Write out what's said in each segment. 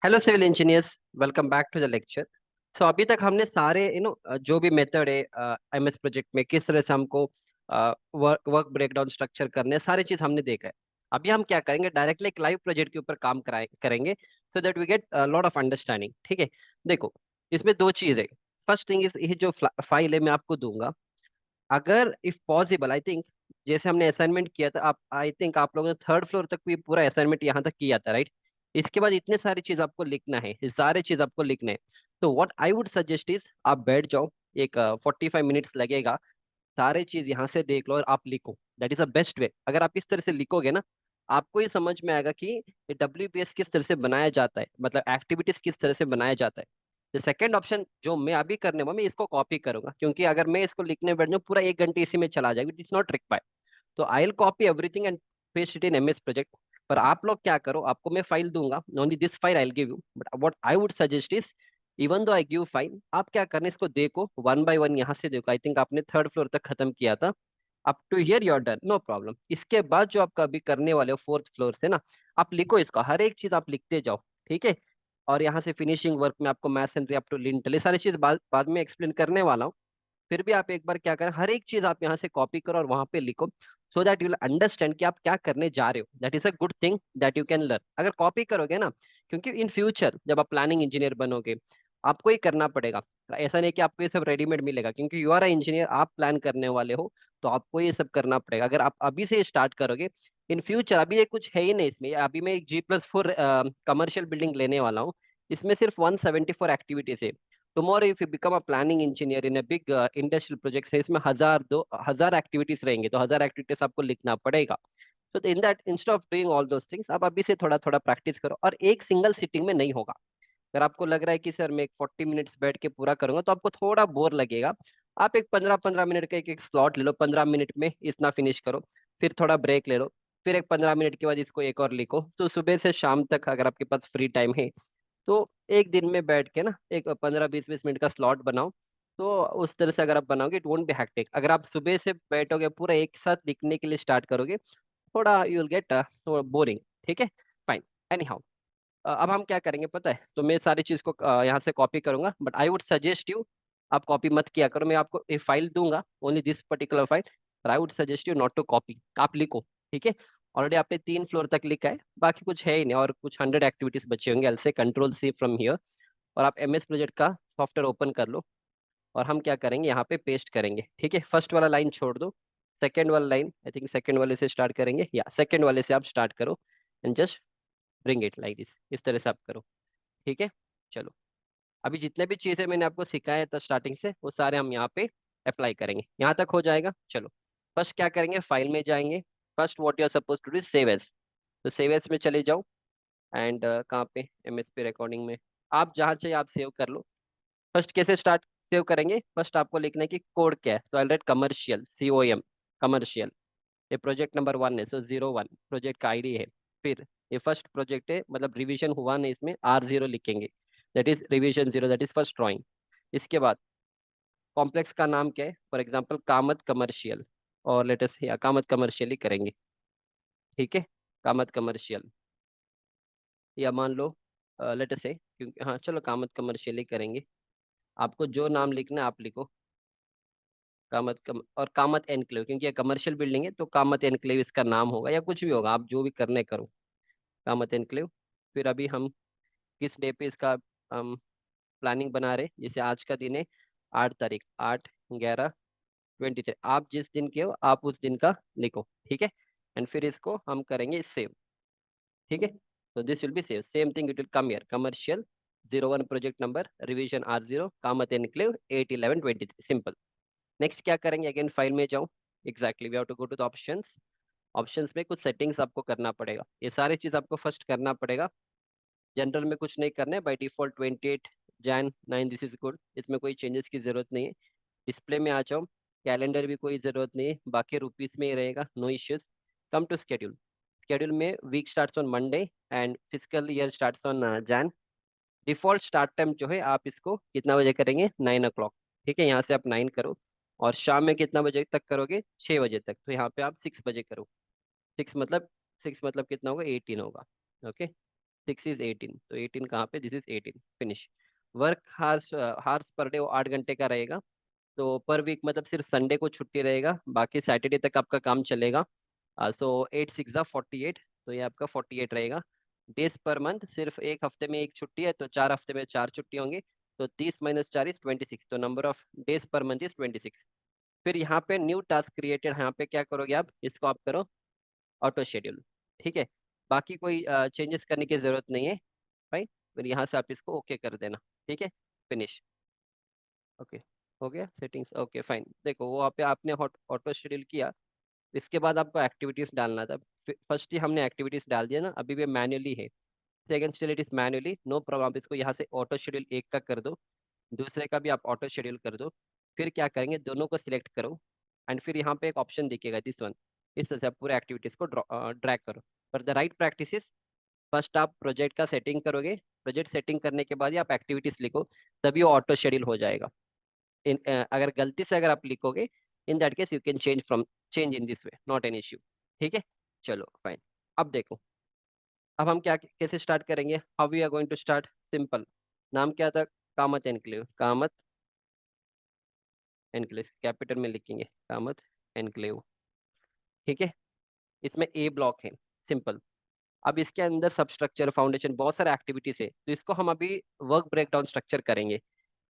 Hello civil engineers, welcome back to the lecture. So अभी तक हमने सारे जो भी मेथड है एमएस प्रोजेक्ट में किस तरह से हमको वर्क ब्रेकडाउन स्ट्रक्चर करने सारी चीज हमने देखा है। अभी हम क्या करेंगे, डायरेक्टली एक लाइव प्रोजेक्ट के ऊपर काम करेंगे so that we get lot of understanding. ठीक है, देखो, इसमें दो चीज है। फर्स्ट थिंग इज, ये जो फाइल है मैं आपको दूंगा, अगर इफ पॉसिबल, आई थिंक जैसे हमने असाइनमेंट किया था, आप आई थिंक आप लोगों ने थर्ड फ्लोर तक भी पूरा असाइनमेंट यहाँ तक किया था, राइट? इसके बाद इतने सारी चीज आपको लिखना है, ये सारे चीज आपको लिखना है। तो what I would suggest is, आप बैठ जाओ, एक 45 मिनट्स लगेगा, सारे चीज यहाँ से देख लो और आप लिखो। That is the best way. अगर आप इस तरह से लिखोगे ना, आपको ये समझ में आएगा कि ये WPS किस तरह से बनाया जाता है, मतलब एक्टिविटीज किस तरह से बनाया जाता है। द सेकेंड ऑप्शन जो मैं अभी करने वाला, मैं इसको कॉपी करूंगा, क्योंकि अगर मैं इसको लिखने बैठ जाऊँ पूरा 1 घंटे इसी में चला जाएगा, इट इज नॉट रिक्वायर्ड। तो I will copy everything and paste it in MS project. पर आप लोग क्या करो, आपको मैं फाइल दूंगा, only this file I will give you, but what I would suggest is, even though I give file, आप क्या करना, इसको देखो वन बाय वन, यहाँ से देखो। आई थिंक आपने थर्ड फ्लोर तक खत्म किया था, up to here you are done, no problem. इसके बाद जो आपका अभी करने वाले हो फोर्थ फ्लोर से ना, आप लिखो इसका, हर एक चीज आप लिखते जाओ। ठीक है, और यहाँ से फिनिशिंग वर्क में आपको मैसेंट्री अप टू लिंटल, ये सारी चीज बाद में एक्सप्लेन करने वाला हूँ। फिर भी आप एक बार क्या करें, हर एक चीज आप यहाँ से कॉपी करो और वहां पे लिखो, सो दैट यू विल अंडरस्टैंड कि आप क्या करने जा रहे हो। That is a good thing that you can learn अगर कॉपी करोगे ना, क्योंकि इन फ्यूचर जब आप प्लानिंग इंजीनियर बनोगे, आपको ही करना पड़ेगा। ऐसा नहीं कि आपको ये सब रेडीमेड मिलेगा, क्योंकि यू आर अ इंजीनियर, आप प्लान करने वाले हो, तो आपको ये सब करना पड़ेगा। अगर आप अभी से स्टार्ट करोगे, इन फ्यूचर, अभी ये कुछ है ही नहीं इसमें, अभी मैं एक G+4 कमर्शियल बिल्डिंग लेने वाला हूँ, इसमें सिर्फ 174 एक्टिविटीज है। Tomorrow if you become a planning engineer in a big industrial project है, इसमें 1000 एक्टिविटीज रहेंगे, तो 1000 एक्टिविटीज आपको लिखना पड़ेगा। तो in that, instead of doing all those things, आप अभी से थोड़ा थोड़ा प्रैक्टिस करो, और एक सिंगल सिटिंग में नहीं होगा। अगर आपको लग रहा है कि सर मैं एक 40 मिनट्स बैठ के पूरा करूंगा, तो आपको थोड़ा बोर लगेगा। आप एक 15-15 मिनट का एक एक स्लॉट ले लो, 15 मिनट में इतना फिनिश करो, फिर थोड़ा ब्रेक ले लो, फिर एक 15 मिनट के बाद इसको एक और लिखो। तो सुबह से शाम तक अगर आपके पास फ्री टाइम है, तो एक दिन में बैठ के ना एक 15-20 मिनट का स्लॉट बनाओ। तो उस तरह से अगर आप बनाओगे, इट वोंट बी हैक्टिक। अगर आप सुबह से बैठोगे पूरा एक साथ लिखने के लिए स्टार्ट करोगे, थोड़ा यू विल गेट बोरिंग। ठीक है, फाइन। एनी हाउ, अब हम क्या करेंगे पता है, तो मैं सारी चीज को यहाँ से कॉपी करूंगा, but I would suggest you, आप कॉपी मत किया करो। मैं आपको एक फाइल दूंगा, ओनली दिस पर्टिकुलर फाइल, पर I would suggest you not to copy, आप लिखो। ठीक है, ऑलरेडी आपने 3 फ्लोर तक लिखा है, बाकी कुछ है ही नहीं, और कुछ 100 एक्टिविटीज बचे होंगे। एल से कंट्रोल C फ्रॉम हियर, और आप MS प्रोजेक्ट का सॉफ्टवेयर ओपन कर लो, और हम क्या करेंगे, यहाँ पे पेस्ट करेंगे। ठीक है, फर्स्ट वाला लाइन छोड़ दो, सेकेंड वाला लाइन, आई थिंक सेकेंड वाले से स्टार्ट करेंगे, या सेकेंड वाले से आप स्टार्ट करो, and just bring it like this, इस तरह से आप करो। ठीक है, चलो, अभी जितने भी चीजें मैंने आपको सिखाया था स्टार्टिंग से, वो सारे हम यहाँ पे अप्लाई करेंगे। यहाँ तक हो जाएगा, चलो। फर्स्ट क्या करेंगे, फाइल में जाएंगे। First what you are suppose to do, save as. तो सेव एज में चले जाओ, एंड कहाँ पे, MSP रिकॉर्डिंग में, आप जहाँ चाहिए आप सेव कर लो। फर्स्ट कैसे स्टार्ट सेव करेंगे, फर्स्ट आपको लिखना है कि कोड क्या है, तो आई राइट कमर्शियल, COM, कमर्शियल। ये प्रोजेक्ट नंबर 1 है, सो 01 प्रोजेक्ट का ID है। फिर ये फर्स्ट प्रोजेक्ट है, मतलब रिवीजन हुआ नहीं, इसमें R0 लिखेंगे, that is revision 0, that is first drawing. इसके बाद कॉम्प्लेक्स का नाम क्या है, फॉर एग्जाम्पल कामत कमर्शियल, और लेटेस्ट या कामत कमर्शियल ही करेंगे। ठीक है, कामत कमर्शियल, या मान लो लेटेस्ट है, क्योंकि हाँ चलो कामत कमर्शियल ही करेंगे। आपको जो नाम लिखना है आप लिखो, और कामत एनक्लेव, क्योंकि ये कमर्शियल बिल्डिंग है, तो कामत एनक्लेव इसका नाम होगा, या कुछ भी होगा, आप जो भी करने करो, कामत एनक्लेव। फिर अभी हम किस डे पे इसका हम प्लानिंग बना रहे, जैसे आज का दिन है 8 तारीख, 8/11/23, आप जिस दिन के हो आप उस दिन का लिखो। ठीक है, एंड फिर इसको हम करेंगे सेव। ठीक है, तो this will be save, same thing it will come here, commercial 01 project number, revision R0, Kamat enclave 8/11/23, simple. Next क्या करेंगे, अगेन फाइल में जाओ, exactly we have to go to the options. Options में कुछ सेटिंग्स आपको करना पड़ेगा, ये सारी चीज आपको फर्स्ट करना पड़ेगा। जनरल में कुछ नहीं करना है, by default 28 Jan 9 this is good, इसमें कोई चेंजेस की जरूरत नहीं है। डिस्प्ले में आ जाओ, कैलेंडर भी कोई जरूरत नहीं है, बाकी रुपीस में ही रहेगा, no issues. Come to schedule, schedule में week starts on Monday and physical year starts on Jan. Default start time जो है, आप इसको कितना बजे करेंगे, 9 o'clock। ठीक है, यहाँ से आप 9 करो, और शाम में कितना बजे तक करोगे, 6 बजे तक, तो यहाँ पे आप 6 बजे करो। सिक्स मतलब कितना होगा, 18 होगा। ओके, 6 इज 18, तो 18 कहाँ पे, this is 18, finish. Work hours per day वो 8 घंटे का रहेगा। तो पर वीक मतलब सिर्फ संडे को छुट्टी रहेगा, बाकी सैटरडे तक आपका काम चलेगा। सो 8 6 48, तो ये आपका 48 रहेगा। डेज पर मंथ, सिर्फ एक हफ्ते में एक छुट्टी है, तो 4 हफ्ते में 4 छुट्टी होंगी। तो 30 - 4 इज 26, तो number of days per month is 26। फिर यहाँ पे न्यू टास्क क्रिएटेड, यहाँ पे क्या करोगे आप, इसको आप करो ऑटो शेड्यूल। ठीक है, बाकी कोई चेंजेस करने की जरूरत नहीं है भाई। फिर यहाँ से आप इसको ओके कर देना। ठीक है, फिनिश। ओके, हो गया सेटिंग्स, ओके फाइन। देखो वो आप पे आपने ऑटो शेड्यूल किया, इसके बाद आपको एक्टिविटीज डालना था। फर्स्ट ही हमने एक्टिविटीज डाल दिया ना, अभी भी मैन्युअली है। Second still it is manually, no problem, आप इसको यहाँ से ऑटो शेड्यूल एक का कर दो, दूसरे का भी आप ऑटो शेड्यूल कर दो। फिर क्या करेंगे, दोनों को सिलेक्ट करो, एंड फिर यहाँ पे एक ऑप्शन दिखेगा दिस वन, इस तरह से आप पूरे एक्टिविटीज को ड्रैग करो। पर the right practice is, first आप प्रोजेक्ट का सेटिंग करोगे, प्रोजेक्ट सेटिंग करने के बाद ही आप एक्टिविटीज लिखो, तभी वो ऑटो शेड्यूल हो जाएगा। अगर गलती से अगर आप लिखोगे, in that case you can change in this way, not an issue. ठीक है, चलो फाइन। अब देखो, अब हम क्या कैसे स्टार्ट करेंगे, how we are going to start, simple. नाम क्या था, Kamat enclave, Kamat enclave, capital में लिखेंगे, कामत एनक्लेव। ठीक है, इसमें ए ब्लॉक है, सिंपल। अब इसके अंदर सब स्ट्रक्चर, फाउंडेशन, बहुत सारे एक्टिविटीज है, तो इसको हम अभी वर्क ब्रेकडाउन स्ट्रक्चर करेंगे।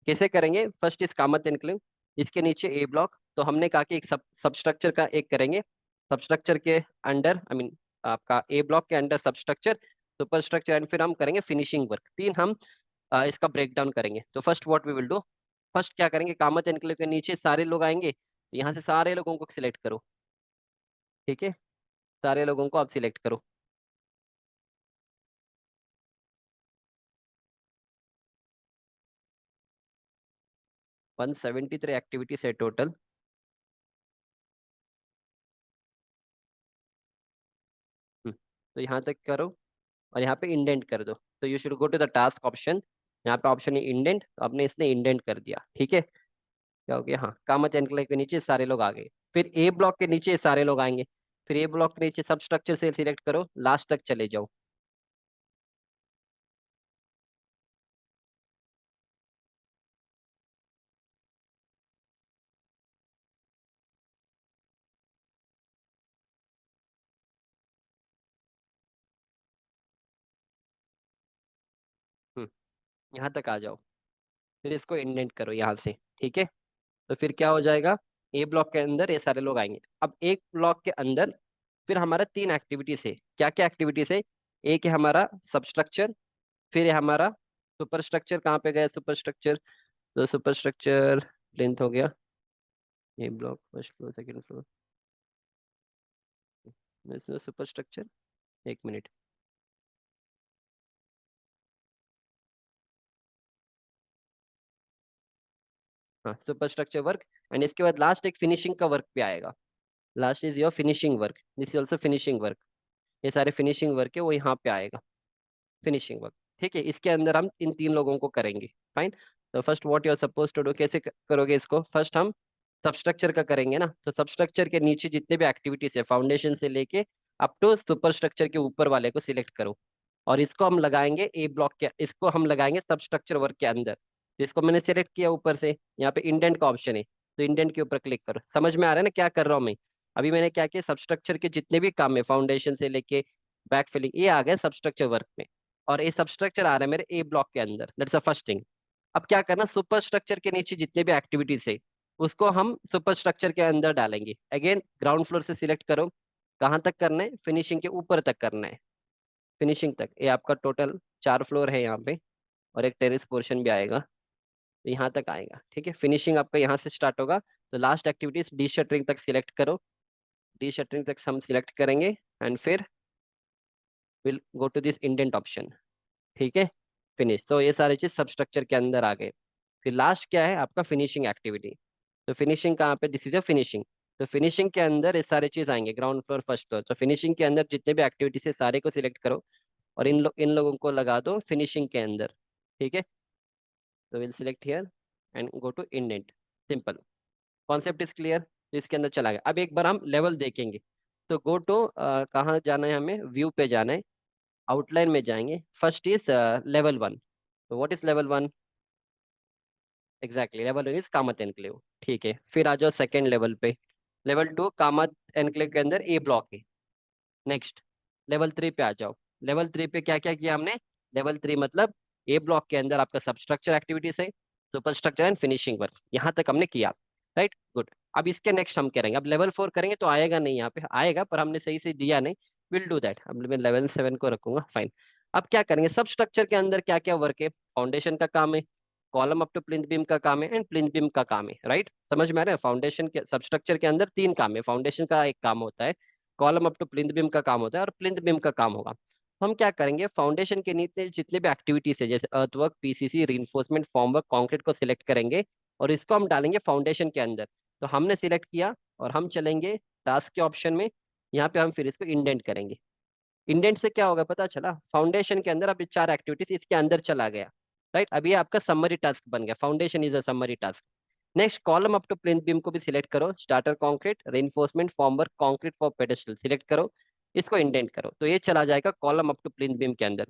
कैसे करेंगे, फर्स्ट इस कामत इनक्लेव, इसके नीचे ए ब्लॉक, तो हमने कहा कि एक सब सब स्ट्रक्चर का एक करेंगे। सब स्ट्रक्चर के अंडर, आई मीन आपका ए ब्लॉक के under sub structure, super structure, and फिर हम करेंगे फिनिशिंग वर्क, तीन हम इसका ब्रेक डाउन करेंगे। तो first what we will do, first क्या करेंगे, कामत इनक्लेव के नीचे सारे लोग आएंगे, यहाँ से सारे लोगों को सिलेक्ट करो। ठीक है, सारे लोगों को आप सिलेक्ट करो। 173 एक्टिविटीज है टोटल। तो यहाँ तक करो, और यहाँ पे इंडेंट कर दो। तो you should go to the task option, यहाँ पे ऑप्शन है इंडेंट, तो आपने इसने इंडेंट कर दिया। ठीक है, क्या हो गया, हाँ, कामत एनक्लेव के नीचे सारे लोग आ गए। फिर ए ब्लॉक के नीचे सारे लोग आएंगे, फिर ए ब्लॉक के नीचे सब स्ट्रक्चर से सिलेक्ट करो, लास्ट तक चले जाओ। हम्म, यहाँ तक आ जाओ, फिर इसको इंडेंट करो यहाँ से। ठीक है, तो फिर क्या हो जाएगा, ए ब्लॉक के अंदर ये सारे लोग आएंगे। अब एक ब्लॉक के अंदर फिर हमारा तीन एक्टिविटीज है, क्या क्या एक्टिविटीज है, एक है हमारा सब स्ट्रक्चर, फिर है हमारा सुपर स्ट्रक्चर, कहाँ पे गया सुपर स्ट्रक्चर, तो सुपर स्ट्रक्चर लेंथ हो गया, A block first floor second floor, super structure, एक मिनट। हाँ, सुपर स्ट्रक्चर वर्क, एंड इसके बाद लास्ट एक फिनिशिंग का वर्क भी आएगा। Last is your finishing work, this is also finishing work, ये सारे फिनिशिंग वर्क है वो यहाँ पे आएगा, फिनिशिंग वर्क। ठीक है, इसके अंदर हम इन तीन लोगों को करेंगे। फाइन, तो first what you are suppose to do, कैसे करोगे इसको, फर्स्ट हम सबस्ट्रक्चर का करेंगे ना, तो सबस्ट्रक्चर के नीचे जितने भी एक्टिविटीज है, फाउंडेशन से लेके अप टू सुपर स्ट्रक्चर के ऊपर वाले को सिलेक्ट करो, और इसको हम लगाएंगे ए ब्लॉक के, इसको हम लगाएंगे सब स्ट्रक्चर वर्क के अंदर। जिसको मैंने सिलेक्ट किया ऊपर से, यहाँ पे इंडेंट का ऑप्शन है, तो इंडेंट के ऊपर क्लिक करो। समझ में आ रहा है ना क्या कर रहा हूँ मैं, अभी मैंने क्या किया, सब स्ट्रक्चर के जितने भी काम है, फाउंडेशन से लेके बैक फिलिंग, ये आ गए सब स्ट्रक्चर वर्क में, और ये सब स्ट्रक्चर आ रहा है मेरे ए ब्लॉक के अंदर, दैट्स द फर्स्ट थिंग। अब क्या करना, सुपर स्ट्रक्चर के नीचे जितने भी एक्टिविटीज है, उसको हम सुपर स्ट्रक्चर के अंदर डालेंगे। अगेन ग्राउंड फ्लोर से सिलेक्ट करो, कहाँ तक करना है, फिनिशिंग के ऊपर तक करना है, फिनिशिंग तक। ये आपका टोटल 4 फ्लोर है यहाँ पे, और एक टेरेस पोर्शन भी आएगा, तो यहाँ तक आएगा। ठीक है, फिनिशिंग आपका यहाँ से स्टार्ट होगा। तो लास्ट एक्टिविटीज डी शटरिंग तक सिलेक्ट करो, डी शटरिंग तक हम सिलेक्ट करेंगे, एंड फिर will go to this indent option. ठीक है, फिनिश। तो ये सारी चीज सब स्ट्रक्चर के अंदर आ गए। फिर लास्ट क्या है आपका, फिनिशिंग एक्टिविटी। तो फिनिशिंग कहाँ पे, दिस इज अ फिनिशिंग। तो फिनिशिंग के अंदर ये सारे चीज आएंगे, ग्राउंड फ्लोर फर्स्ट फ्लोर, तो फिनिशिंग के अंदर जितने भी एक्टिविटीज है सारे को सिलेक्ट करो, और इन लोगों को लगा दो फिनिशिंग के अंदर। ठीक है, तो will select here and go to indent, simple. Concept is clear, तो इसके अंदर चला गया। अब एक बार हम लेवल देखेंगे, तो गो टू कहाँ जाना है, हमें व्यू पे जाना है। आउटलाइन में जाएंगे, फर्स्ट इज लेवल 1। तो what is level 1? Exactly, level 1 is Kamat enclave. ठीक है, फिर आ जाओ सेकेंड लेवल पे। लेवल 2 कामत एनक्लेव के अंदर ए ब्लॉक है। नेक्स्ट लेवल 3 पे आ जाओ। लेवल 3 पे क्या क्या किया हमने? लेवल 3 मतलब ए ब्लॉक के अंदर आपका सबस्ट्रक्चर एक्टिविटीज है, super structure and finishing work, यहाँ तक हमने किया। Right, good. अब इसके नेक्स्ट हम करेंगे, अब लेवल 4 करेंगे तो आएगा नहीं, यहाँ पे आएगा पर हमने सही से दिया नहीं। Will do that. अब मैं लेवल 7 को रखूंगा, फाइन। अब क्या करेंगे, सब स्ट्रक्चर के अंदर क्या क्या वर्क है? फाउंडेशन का काम है, column up to plinth beam का काम है, एंड प्लिंथ बीम का काम है। राइट, समझ में आ रहा है? फाउंडेशन के सब स्ट्रक्चर के अंदर 3 काम है। फाउंडेशन का एक काम होता है, column up to plinth beam का काम होता है, और प्लिंथ बीम का काम होगा। तो हम क्या करेंगे, फाउंडेशन के नीचे जितने भी एक्टिविटीज है, जैसे earthwork, PCC, reinforcement, formwork, concrete को सिलेक्ट करेंगे और इसको हम डालेंगे फाउंडेशन के अंदर। तो हमने सिलेक्ट किया और हम चलेंगे टास्क के ऑप्शन में। यहाँ पे हम फिर इसको इंडेंट करेंगे। इंडेंट से क्या होगा पता चला? फाउंडेशन के अंदर अब ये 4 एक्टिविटीज इसके अंदर चला गया। राइट, अभी ये आपका समरी टास्क बन गया, foundation is a summary task. Next column up to plinth beam को भी सिलेक्ट करो, starter concrete, reinforcement, formwork, concrete for pedestal select करो, इसको इंडेंट करो, तो ये चला जाएगा column up to plinth beam के अंदर।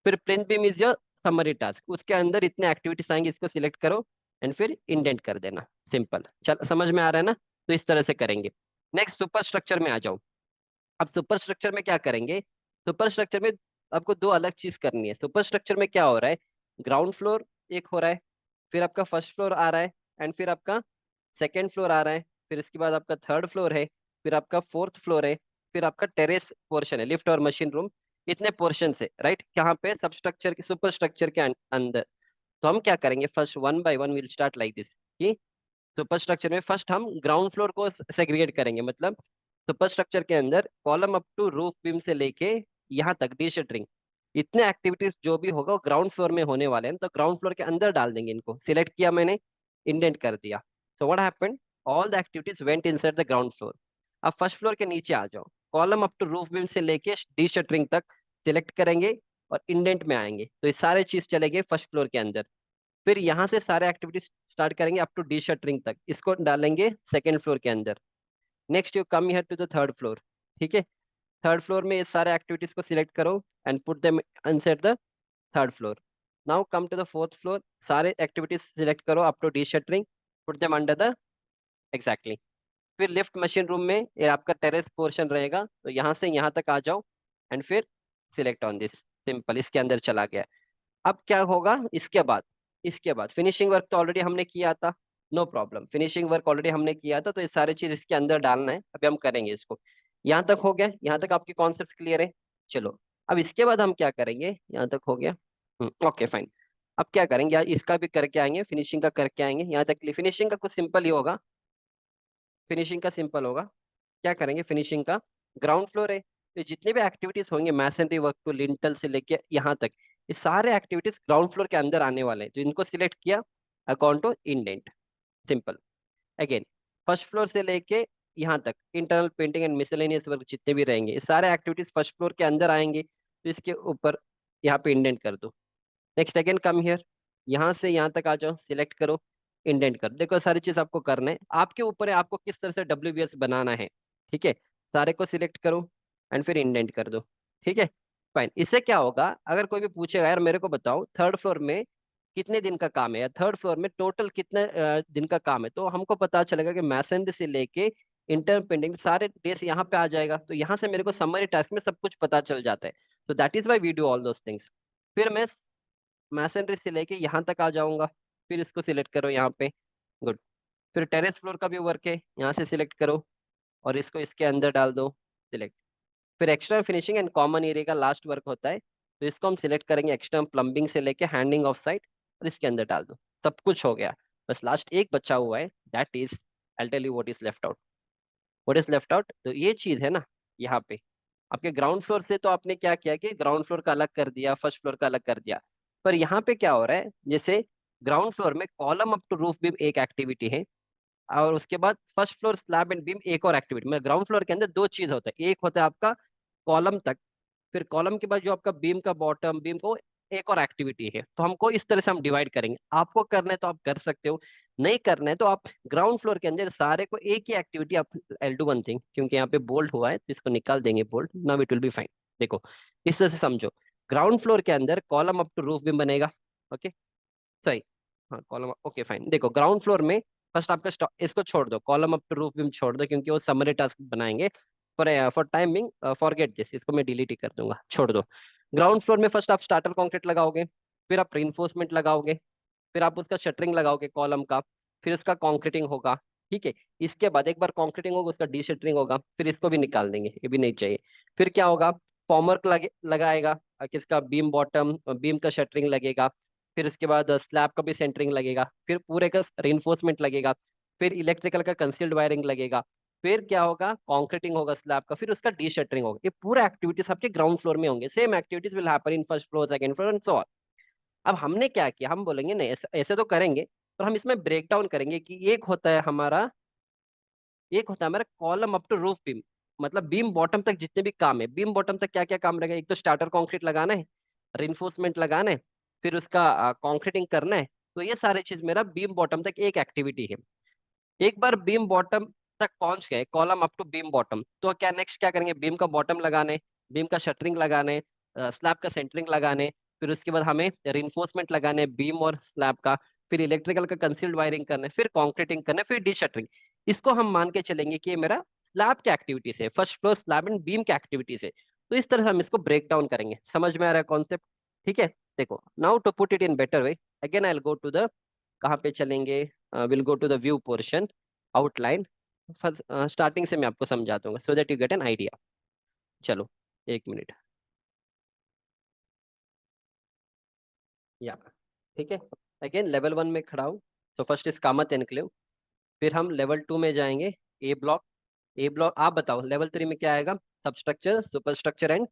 फिर plinth beam is your summary task, उसके अंदर इतने एक्टिविटीज आएंगे, इसको सिलेक्ट करो एंड फिर इंडेंट कर देना। सिंपल, चल समझ में आ रहा है ना? तो इस तरह से करेंगे। नेक्स्ट सुपर स्ट्रक्चर में आ जाओ। अब सुपर स्ट्रक्चर में क्या करेंगे? सुपर स्ट्रक्चर में आपको दो अलग चीज करनी है। सुपर स्ट्रक्चर में क्या हो रहा है, ग्राउंड फ्लोर एक हो रहा है, फिर आपका फर्स्ट फ्लोर आ रहा है, एंड फिर आपका सेकेंड फ्लोर आ रहा है, फिर इसके बाद आपका थर्ड फ्लोर है, फिर आपका फोर्थ फ्लोर है, फिर आपका टेरेस पोर्शन है, लिफ्ट और मशीन रूम। इतने पोर्शन है, राइट, कहाँ पे? सब स्ट्रक्चर के, सुपर स्ट्रक्चर के अंदर। तो हम क्या करेंगे, first one by one will start like this. कि सुपर स्ट्रक्चर में फर्स्ट हम ग्राउंड फ्लोर को सेग्रीगेट करेंगे, मतलब सुपर स्ट्रक्चर के अंदर column up to roof beam से लेके यहाँ तक डी शटरिंग, इतने एक्टिविटीज जो भी होगा वो ग्राउंड फ्लोर में होने वाले हैं, तो ग्राउंड फ्लोर के अंदर डाल देंगे इनको। सिलेक्ट किया मैंने, इंडेंट कर दिया। So what happened, all the activities went inside the ground floor. अब फर्स्ट फ्लोर के नीचे आ जाओ, column up to roof beam से लेके डी शटरिंग तक सिलेक्ट करेंगे और इंडेंट में आएंगे, तो ये सारे चीज चलेंगे फर्स्ट फ्लोर के अंदर। फिर यहाँ से सारे एक्टिविटीज स्टार्ट करेंगे अप टू डी शटरिंग तक, इसको डालेंगे सेकेंड फ्लोर के अंदर। Next you come here to the third floor. ठीक है, थर्ड फ्लोर में ये सारे एक्टिविटीज को सिलेक्ट करो and put them inside the third floor. Now come to the fourth floor, सारे एक्टिविटीज सिलेक्ट करो up to de shuttering, put them under the, exactly. फिर लिफ्ट मशीन रूम में ये आपका टेरेस पोर्शन रहेगा, तो यहाँ से यहाँ तक आ जाओ एंड फिर सिलेक्ट ऑन दिस। सिंपल, इसके अंदर चला गया। अब क्या होगा इसके बाद? इसके बाद फिनिशिंग वर्क तो ऑलरेडी हमने किया था, no problem, finishing work already हमने किया था, तो ये सारी चीज इसके अंदर डालना है, अभी हम करेंगे इसको। यहाँ तक हो गया, यहाँ तक आपकी कॉन्सेप्ट क्लियर है? चलो, अब इसके बाद हम क्या करेंगे, यहाँ तक हो गया, ओके फाइन। अब क्या करेंगे यार, इसका भी करके आएंगे, फिनिशिंग का करके आएंगे। यहाँ तक फिनिशिंग का कुछ सिंपल ही होगा, फिनिशिंग का सिंपल होगा। क्या करेंगे, फिनिशिंग का ग्राउंड फ्लोर है, तो जितने भी एक्टिविटीज होंगे मैसनरी वर्क टू लिंटल से लेके यहाँ तक, ये सारे एक्टिविटीज ग्राउंड फ्लोर के अंदर आने वाले हैं, तो इनको सिलेक्ट किया, account to indent. Simple. Again, first floor से लेके यहाँ तक internal painting and miscellaneous work जितने भी रहेंगे, ये सारे एक्टिविटीज फर्स्ट फ्लोर के अंदर आएंगे, तो इसके ऊपर यहाँ पे इंडेंट कर दो। नेक्स्ट अगेन कम हियर, यहाँ से यहाँ तक आ जाओ, सिलेक्ट करो, इंडेंट कर। देखो सारी चीज आपको करना है, आपके ऊपर है आपको किस तरह से WBS बनाना है। ठीक है, सारे को सिलेक्ट करो एंड फिर इंडेंट कर दो। ठीक है, फाइन। इससे क्या होगा, अगर कोई भी पूछेगा यार मेरे को बताओ थर्ड फ्लोर में कितने दिन का काम है, या थर्ड फ्लोर में टोटल कितने दिन का काम है, तो हमको पता चलेगा कि मैसनरी से लेके इंटर पेंटिंग सारे डेज यहाँ पे आ जाएगा, तो यहाँ से मेरे को समरी टास्क में सब कुछ पता चल जाता है। तो that is why we do all those things. फिर मैं मैसनरी से लेके यहाँ तक आ जाऊंगा, फिर इसको सिलेक्ट करो यहाँ पे, गुड। फिर टेरेस फ्लोर का भी वर्क है, यहाँ से सिलेक्ट करो और इसको इसके अंदर डाल दो, सिलेक्ट। फिर external finishing and common area का लास्ट वर्क होता है, तो इसको हम सिलेक्ट करेंगे, एक्सटर्नल प्लम्बिंग से लेके हैंडिंग ऑफ साइट, और इसके अंदर डाल दो। सब कुछ हो गया, बस लास्ट एक बचा हुआ है, that is, I tell you what is left out. What is left out, तो ये चीज है ना, यहाँ पे आपके ग्राउंड फ्लोर से तो आपने क्या किया कि ग्राउंड फ्लोर का अलग कर दिया, फर्स्ट फ्लोर का अलग कर दिया, पर यहाँ पे क्या हो रहा है, जैसे ग्राउंड फ्लोर में column up to roof beam एक एक्टिविटी है, और उसके बाद first floor slab and beam एक और एक्टिविटी, मतलब ग्राउंड फ्लोर के अंदर दो चीज होता है, एक होता है आपका कॉलम तक, फिर कॉलम के बाद जो आपका बीम का बॉटम बीम को एक और एक्टिविटी है, तो हमको इस तरह से हम डिवाइड करेंगे। आपको करना है तो आप कर सकते हो, नहीं करना है तो आप ग्राउंड फ्लोर के अंदर सारे को एक ही एक्टिविटी आप, I'll do one thing, क्योंकि यहाँ पे बोल्ड हुआ है तो इसको निकाल देंगे bold, now it will be fine. देखो इस तरह से समझो, ग्राउंड फ्लोर के अंदर कॉलम अप टू रूफ भी बनेगा। ओके, सही। हाँ कॉलम, ओके फाइन। देखो ग्राउंड फ्लोर में फर्स्ट आपका इसको छोड़ दो, कॉलम अप टू रूफ भी छोड़ दो, क्योंकि वो समरी टास्क बनाएंगे। For for timing forget this, इसको मैं डिलीट ही कर दूंगा, छोड़ दो। ग्राउंड फ्लोर में फर्स्ट आप स्टार्टर कंक्रीट लगाओगे, फिर आप रिइंफोर्समेंट लगाओगे, फिर आप उसका शटरिंग लगाओगे कॉलम का, फिर उसका कंक्रीटिंग होगा। ठीक है, इसके बाद एक बार कंक्रीटिंग होगा उसका डी शटरिंग होगा, फिर इसको भी निकाल देंगे, ये भी नहीं चाहिए। फिर क्या होगा, फॉर्मर लगाएगा, किसका, बीम बॉटम, बीम का शटरिंग लगेगा। फिर उसके बाद स्लैब का भी सेंटरिंग लगेगा, फिर पूरे का रिइंफोर्समेंट लगेगा, फिर इलेक्ट्रिकल का कंसील्ड वायरिंग लगेगा, फिर क्या होगा, कॉन्क्रीटिंग होगा स्लैब का, फिर उसका डी शटरिंग होगा। ये पूरा एक्टिविटीज आपके ग्राउंड फ्लोर में होंगे, same activities will happen in first floor, second floor and so on. अब हमने क्या किया, हम बोलेंगे नहीं ऐसे ऐसे तो करेंगे, पर हम इसमें ब्रेक डाउन करेंगे कि एक होता है हमारा column up to roof beam, मतलब बीम बॉटम तक जितने भी काम है, बीम बॉटम तक क्या क्या काम रहेगा, एक तो स्टार्टर कंक्रीट लगाना है, रिइंफोर्समेंट लगाना है, फिर उसका कंक्रीटिंग करना है। तो ये सारे चीज मेरा बीम बॉटम तक एक एक्टिविटी है। एक बार बीम बॉटम तक पहुंच गए, column up to beam bottom, तो क्या नेक्स्ट क्या करेंगे, बीम का बॉटम लगाने, बीम का शटरिंग लगाने, स्लैब का सेंटरिंग लगाने, फिर उसके बाद हमें रिइंफोर्समेंट लगाने बीम और स्लैब का, फिर इलेक्ट्रिकल का कंसील्ड वायरिंग करना है, फिर कॉन्क्रीटिंग करना है, फिर डी शटरिंग। इसको हम मान के चलेंगे कि ये मेरा स्लैब की एक्टिविटीज है, first floor slab and beam की एक्टिविटीज है। तो इस तरह से हम इसको ब्रेक डाउन करेंगे, समझ में आ रहा है कॉन्सेप्ट? ठीक है। देखो now to put it in better way, again I will go to the, कहाँ पे चलेंगे, will go to the view portion, outline. Starting से मैं आपको समझा दूंगा so that you get an idea. चलो, एक मिनट। या ठीक है, अगेन लेवल 1 में खड़ा हूँ, तो फर्स्ट इज कामत एनक्लेव। फिर हम लेवल 2 में जाएंगे, ए ब्लॉक। ए ब्लॉक, आप बताओ लेवल 3 में क्या आएगा, substructure, super structure and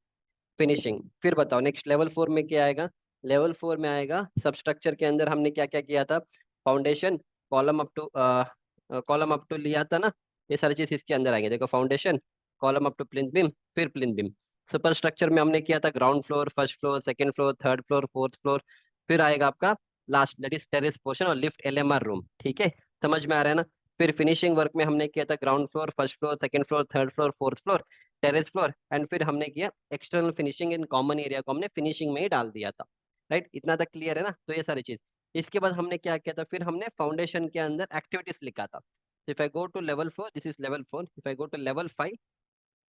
finishing. फिर बताओ नेक्स्ट लेवल 4 में क्या आएगा। लेवल 4 में आएगा सबस्ट्रक्चर के अंदर हमने क्या क्या किया था, फाउंडेशन, कॉलम अप टू लिया था ना, ये सारी चीज इसके अंदर आएंगे। देखो foundation, column up to plinth beam, फिर प्लिंथ बीम। सुपर स्ट्रक्चर में हमने किया था ground floor, first floor, second floor, third floor, fourth floor. फिर आएगा आपका last, that is terrace portion और लिफ्ट एलएमआर रूम। ठीक है, समझ में आ रहा है ना। फिर फिनिशिंग वर्क में हमने किया था ground floor, first floor, second floor, third floor, fourth floor, terrace floor, and फिर हमने किया external finishing in common area को हमने फिनिशिंग में ही डाल दिया था। राइट, इतना तक क्लियर है ना। तो ये सारी चीज, इसके बाद हमने क्या किया था, फिर हमने फाउंडेशन के अंदर एक्टिविटीज लिखा था। If I go to level 4, this is level 4, if I go to level 5,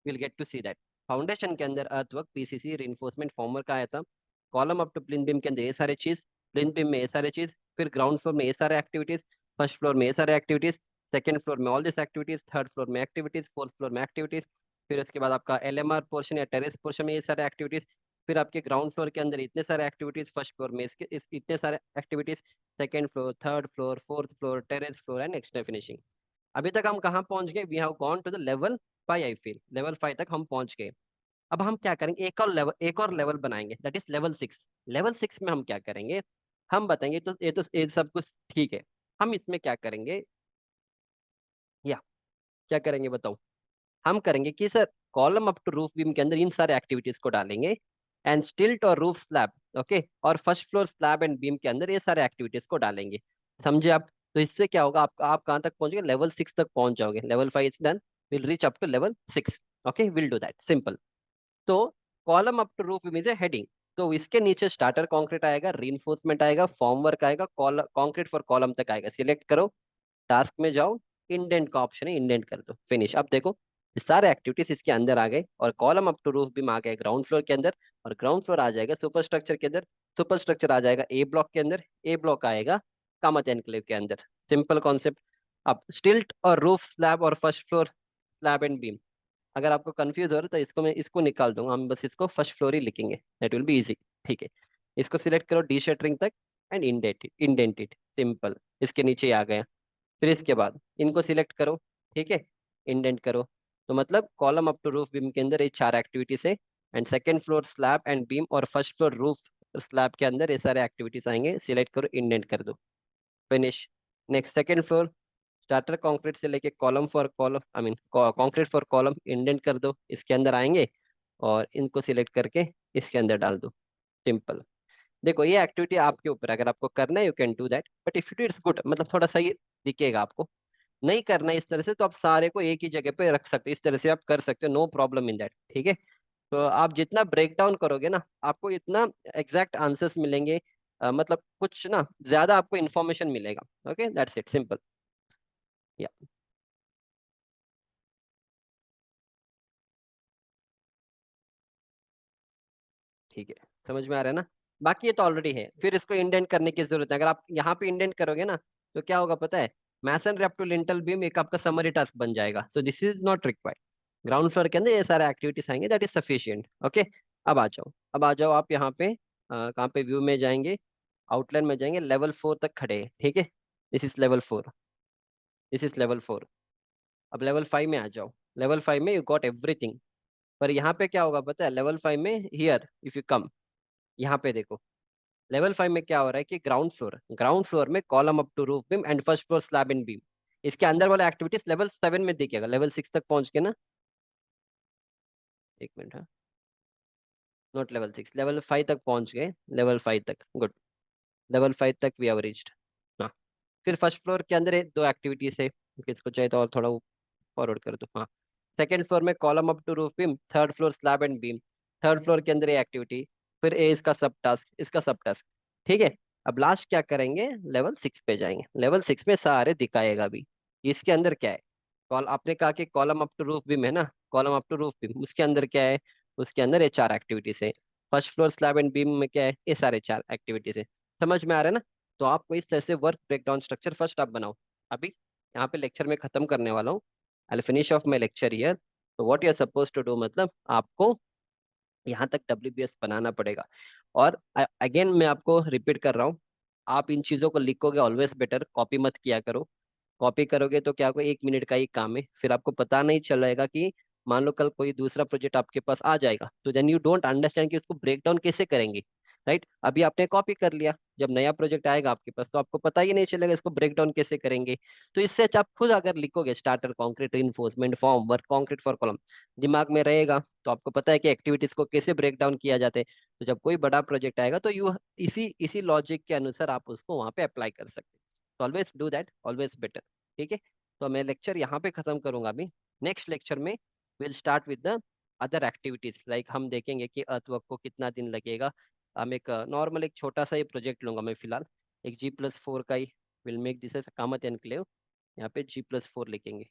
will get to see that foundation के अंदर अर्थवर्क, पीसीसी, रिइंफोर्समेंट, फॉर्मर का आया था। Column up to plinth beam के अंदर ये सारे चीज, प्लिंथ बीम में ये सारे चीज, फिर ग्राउंड फ्लोर में ये सारे एक्टिविटीज, फर्स्ट फ्लोर में ये सारे एक्टिविटीज, सेकंड फ्लोर में all this activities, third floor में एक्टिविटीज, फोर्थ फ्लोर में एक्टिविटीज, फिर उसके बाद आपका एलएमआर पोर्शन या टेरेस पोर्शन में ये सारे एक्टिविटीज, फिर आपके ग्राउंड फ्लोर के अंदर इतने सारे एक्टिविटीज, फर्स्ट फ्लोर में इतने सारे activities, second floor, third floor, fourth floor, terrace floor and external finishing. अभी तक हम कहाँ पहुंच गए, we have gone to the level 5, I feel level 5 तक हम पहुंच गए। अब हम क्या करेंगे, एक और लेवल बनाएंगे, दैट इज लेवल 6। लेवल 6 में हम क्या करेंगे, हम बताएंगे, तो ये सब कुछ ठीक है। हम इसमें क्या करेंगे, या क्या करेंगे बताओ। हम करेंगे कि sir column up to roof beam के अंदर इन सारे एक्टिविटीज को डालेंगे, एंड स्टिल्ट और रूफ स्लैब, ओके, और first floor slab and beam के अंदर ये सारे एक्टिविटीज को डालेंगे। समझे आप? तो इससे क्या होगा, आप कहाँ तक पहुंचोगे, लेवल 6 तक पहुंच जाओगे। Level 5 is done, will reach up to level 6। Okay, will do that, simple. तो column up to roof is a heading, तो इसके नीचे स्टार्टर कंक्रीट आएगा, रीइंफोर्समेंट आएगा, फॉर्म वर्क आएगा, कंक्रीट फॉर कॉलम तक आएगा। सिलेक्ट करो, टास्क में जाओ, इंडेंट का ऑप्शन है, इंडेंट कर दो, फिनिश। अब देखो ये सारे एक्टिविटीज इसके अंदर आ गए, और कॉलम अप टू रूफ भी आ गए ग्राउंड फ्लोर के अंदर, और ग्राउंड फ्लोर आ जाएगा सुपर स्ट्रक्चर के अंदर, सुपर स्ट्रक्चर आ जाएगा ए ब्लॉक के अंदर, ए ब्लॉक आएगा कामत एनक्लेव के अंदर। Simple concept. अब स्टिल्ट और रूफ स्लैब और first floor slab and beam, अगर आपको कंफ्यूज हो रहा है तो इसको निकाल दूंगा, हम बस इसको फर्स्ट फ्लोर ही लिखेंगे, दैट विल बी इजी। ठीक है, इसको सिलेक्ट करो, डी शटरिंग तक, एंड इंडेंट इट, सिंपल। इसके नीचे ही आ गया। फिर इसके बाद इनको सिलेक्ट करो, ठीक है, इंडेंट करो। तो मतलब column up to roof beam के अंदर ये चार एक्टिविटीज है, and second floor slab and beam और फर्स्ट फ्लोर रूफ स्लैब के अंदर ये सारे एक्टिविटीज आएंगे, सिलेक्ट करो, इंडेंट कर दो, finish. Next second floor, starter concrete से लेके column for column, I mean concrete for column, indent कर दो, इसके अंदर आएंगे, और इनको सिलेक्ट करके इसके अंदर डाल दो, सिंपल। देखो ये एक्टिविटी आपके ऊपर है, अगर आपको करना है you can do that, but if it is good, मतलब थोड़ा सा ये दिखेगा आपको। नहीं करना है इस तरह से, तो आप सारे को एक ही जगह पे रख सकते हो, इस तरह से आप कर सकते हो, नो प्रॉब्लम इन दैट। ठीक है, तो आप जितना ब्रेक डाउन करोगे ना, आपको इतना एग्जैक्ट आंसर्स मिलेंगे, मतलब कुछ ना ज्यादा आपको इन्फॉर्मेशन मिलेगा। Okay, that's it, simple. या ठीक है, समझ में आ रहा है ना। बाकी ये तो ऑलरेडी है, फिर इसको इंडेंट करने की जरूरत है। अगर आप यहाँ पे इंडेंट करोगे ना, तो क्या होगा पता है, मैसन रेप टू लिंटल बीम एक आपका समरी टास्क बन जाएगा। So this is not required. Ground floor के अंदर ये सारे एक्टिविटीज आएंगे, दैट इज सफिशियंट। ओके, अब आ जाओ, अब आ जाओ आप यहाँ पे, कहाँ पे, व्यू में जाएंगे, आउटलाइन में जाएंगे, लेवल 4 तक खड़े हैं, ठीक है। This is level 4, this is level 4। अब लेवल 5 में आ जाओ। लेवल 5 में यू गॉट एवरीथिंग। पर यहाँ पे क्या होगा पता है, लेवल 5 में, हियर इफ यू कम, यहाँ पे देखो, लेवल 5 में क्या हो रहा है कि ग्राउंड फ्लोर में column up to roof beam and first floor slab in beam, इसके अंदर वाला एक्टिविटीज लेवल 7 में दिखेगा। लेवल 6 तक पहुंच के ना, एक मिनट, हाँ, नॉट लेवल 6, लेवल 5 तक पहुंच गए, लेवल 5 तक, गुड। लेवल 5 तक वी हैव रीच्ड। हाँ, फिर फर्स्ट फ्लोर के अंदर दो एक्टिविटीज है, किसको चाहिए तो और थोड़ा फॉरवर्ड कर दो, हाँ। सेकेंड फ्लोर में column up to roof beam, third floor slab and beam, third floor के अंदर ये एक्टिविटी, फिर ए इसका सब टास्क, इसका सब टास्क, ठीक है। अब लास्ट क्या करेंगे, लेवल 6 पे जाएंगे। लेवल 6 में सारे दिखाएगा भी, इसके अंदर क्या है। कॉल आपने कहा कि column up to roof beam है ना, column up to roof beam, उसके अंदर क्या है, उसके अंदर ये चार एक्टिविटीज है। First floor slab and beam में क्या है, ये सारे चार एक्टिविटीज है। समझ में आ रहा है ना। तो आपको इस तरह से वर्क ब्रेकडाउन स्ट्रक्चर फर्स्ट आप बनाओ। अभी यहाँ पे लेक्चर में खत्म करने वाला हूँ, I finish off my lecture here. तो what you are suppose to do, मतलब आपको यहाँ तक WBS बनाना पड़ेगा। और अगेन मैं आपको रिपीट कर रहा हूँ, आप इन चीज़ों को लिखोगे ऑलवेज बेटर, कॉपी मत किया करो। कॉपी करोगे तो क्या होगा, 1 मिनट का ही काम है, फिर आपको पता नहीं चलेगा कि मान लो कल कोई दूसरा प्रोजेक्ट आपके पास आ जाएगा, तो देन यू डोंट अंडरस्टैंड कि उसको ब्रेक डाउन कैसे करेंगे। राइट, अभी आपने कॉपी कर लिया, जब नया प्रोजेक्ट आएगा आपके पास तो आपको पता ही नहीं चलेगा इसको ब्रेक डाउन कैसे करेंगे। तो इससे अच्छा आप खुद अगर लिखोगे, starter concrete, reinforcement, form work, concrete for column, दिमाग में रहेगा, तो आपको पता है कि एक्टिविटीज को कैसे ब्रेक डाउन किया जाता है। तो जब कोई बड़ा प्रोजेक्ट आएगा तो यू इसी इसी लॉजिक के अनुसार आप उसको वहां पे अप्लाई कर सकते हैं। Always do that, always better. ठीक है, तो मैं लेक्चर यहाँ पे खत्म करूंगा अभी। नेक्स्ट लेक्चर में will start with the other activities, like हम देखेंगे कि अर्थवर्क को कितना दिन लगेगा। हम एक नॉर्मल एक छोटा सा ही प्रोजेक्ट लूंगा मैं फिलहाल, एक G+4 का ही। Will make this as Kamat enclave, यहाँ पे G+4 लिखेंगे,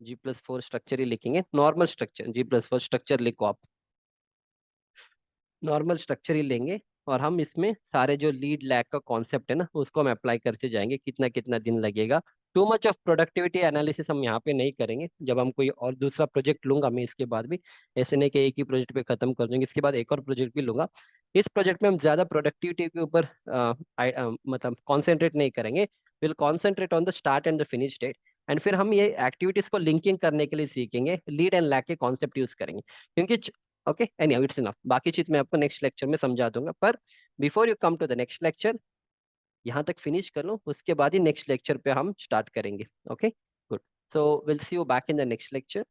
G+4 स्ट्रक्चर ही लिखेंगे, नॉर्मल स्ट्रक्चर, G+4 स्ट्रक्चर लिखो आप, नॉर्मल स्ट्रक्चर ही लेंगे। और हम इसमें सारे जो लीड लैग का कॉन्सेप्ट है ना, उसको हम अप्लाई करते जाएंगे, कितना कितना दिन लगेगा। Too much of productivity analysis हम यहाँ पे नहीं करेंगे, जब हम कोई और दूसरा प्रोजेक्ट लूंगा मैं इसके बाद भी, ऐसे नहीं कि एक ही प्रोजेक्ट पे खत्म कर देंगे, इसके बाद एक और प्रोजेक्ट भी लूंगा। इस प्रोजेक्ट में हम ज्यादा प्रोडक्टिविटी के ऊपर मतलब कॉन्सेंट्रेट नहीं करेंगे, will concentrate on the start and the finish date. एंड फिर हम ये एक्टिविटीज को लिंकिंग करने के लिए सीखेंगे, लीड एंड लैग के कॉन्सेप्ट यूज करेंगे, क्योंकि ओके एनी इट्स इनफ, बाकी चीज मैं आपको नेक्स्ट लेक्चर में समझा दूंगा। पर before you come to the next lecture, यहाँ तक फिनिश कर लो, उसके बाद ही नेक्स्ट लेक्चर पे हम स्टार्ट करेंगे। Okay, good. So will see you back in the next lecture.